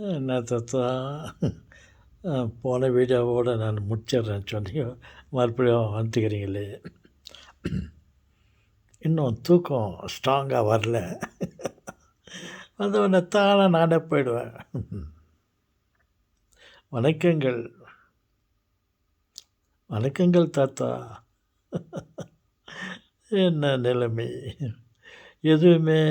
என்ன தாத்தா, போன வீடியோவோட நான் முடிச்சிடுறேன்னு சொன்னீங்க, மறுபடியும் வந்துக்கிறீங்களே. இன்னும் தூக்கம் ஸ்ட்ராங்காக வரல. வந்தவொடனே தானே நானே போயிடுவேன். வணக்கங்கள், வணக்கங்கள் தாத்தா. என்ன நிலைமை? எதுவுமே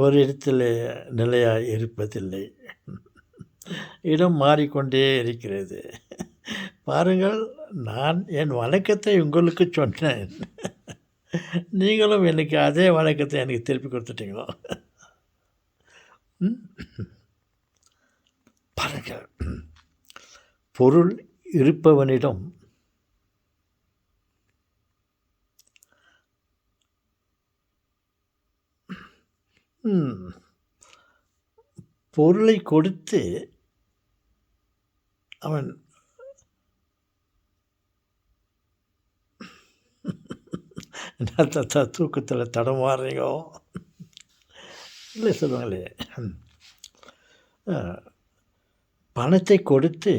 ஒரு இடத்துல நிலையாக இருப்பதில்லை. இடம் மாறிக்கொண்டே இருக்கிறது. பாருங்கள், நான் என் வணக்கத்தை உங்களுக்கு சொன்னேன். நீங்களும் எனக்கு அதே வணக்கத்தை எனக்கு திருப்பி கொடுத்துட்டீங்களோ. பாருங்கள், பொருள் இருப்பவனிடம் பொருளை கொடுத்து அவன் என்ன தாத்தா தூக்கத்தில் தடமாறுறீங்க? இல்லை சொல்லுவாங்களே, பணத்தை கொடுத்து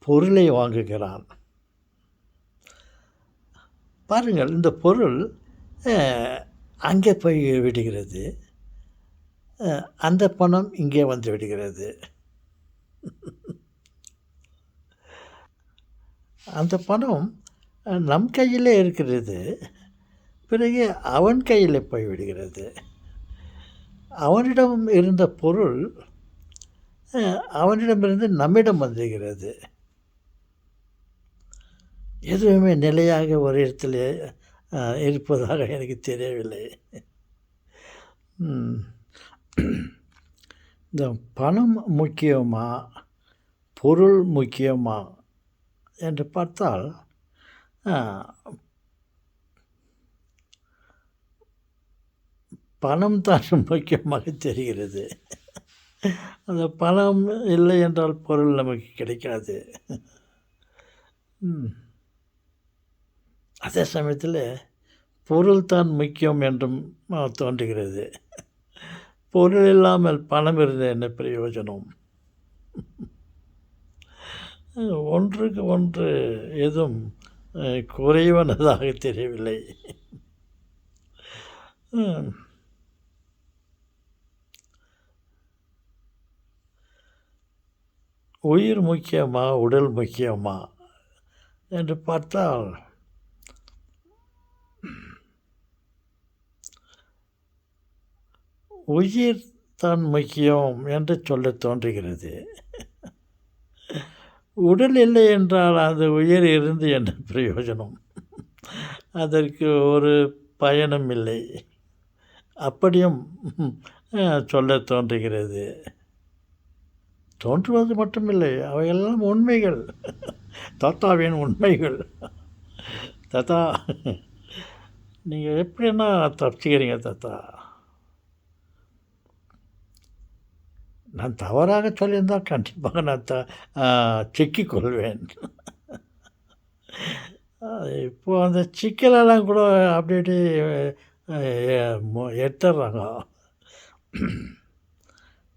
பொருளை வாங்குகிறான். பாருங்கள், இந்த பொருள் அங்கே போய் விடுகிறது, அந்த பணம் இங்கே வந்து விடுகிறது. அந்த பணம் நம் கையிலே இருக்கிறது, பிறகு அவன் கையில் போய் விடுகிறது. அவனிடம் இருந்த பொருள் அவனிடமிருந்து நம்மிடம் வந்துகிறது. எதுவுமே நிலையாக ஒரு இடத்துல இருப்பதாக எனக்கு தெரியவில்லை. இந்த பணம் முக்கியமா, பொருள் முக்கியமா என்று பார்த்தால், பணம் தான் முக்கியமாக தெரிகிறது. அந்த பணம் இல்லை என்றால் பொருள் நமக்கு கிடைக்காது. அதே சமயத்தில் பொருள் தான் முக்கியம் என்றும் தோன்றுகிறது. பொருள் இல்லாமல் பணம் இருந்த என்ன பிரயோஜனம்? ஒன்றுக்கு ஒன்று எதுவும் குறைவானதாக தெரியவில்லை. உயிர் முக்கியமா, உடல் முக்கியமா என்று பார்த்தால், உயிர் தான் முக்கியம் என்று சொல்ல தோன்றுகிறது. உடல் இல்லை என்றால் அந்த உயிர் இருந்து என்ன பிரயோஜனம்? அதற்கு ஒரு பயனும் இல்லை. அப்படியும் சொல்ல தோன்றுகிறது. தோன்றுவது மட்டுமில்லை, அவையெல்லாம் உண்மைகள், தாத்தாவின் உண்மைகள். தாத்தா, நீங்கள் எப்படின்னா தப்பிச்சுக்கிறீங்க தாத்தா? நான் தவறாக சொல்லியிருந்தால் கண்டிப்பாக நான் சிக்கிக் கொள்வேன். இப்போது அந்த சிக்கலெல்லாம் கூட அப்படி இப்படி எடுத்துடுறாங்க.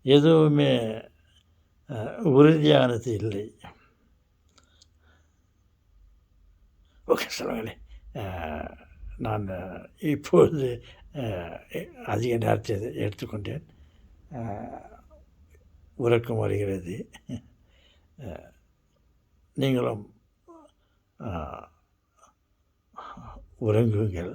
எதுவுமே உறுதியானது இல்லை. ஓகே சொல்லுங்களே, நான் இப்பொழுது அதிக நேரத்தை எடுத்துக்கொண்டேன். உறக்கம் வருகிறது. நீங்களும் உறங்குங்கள்.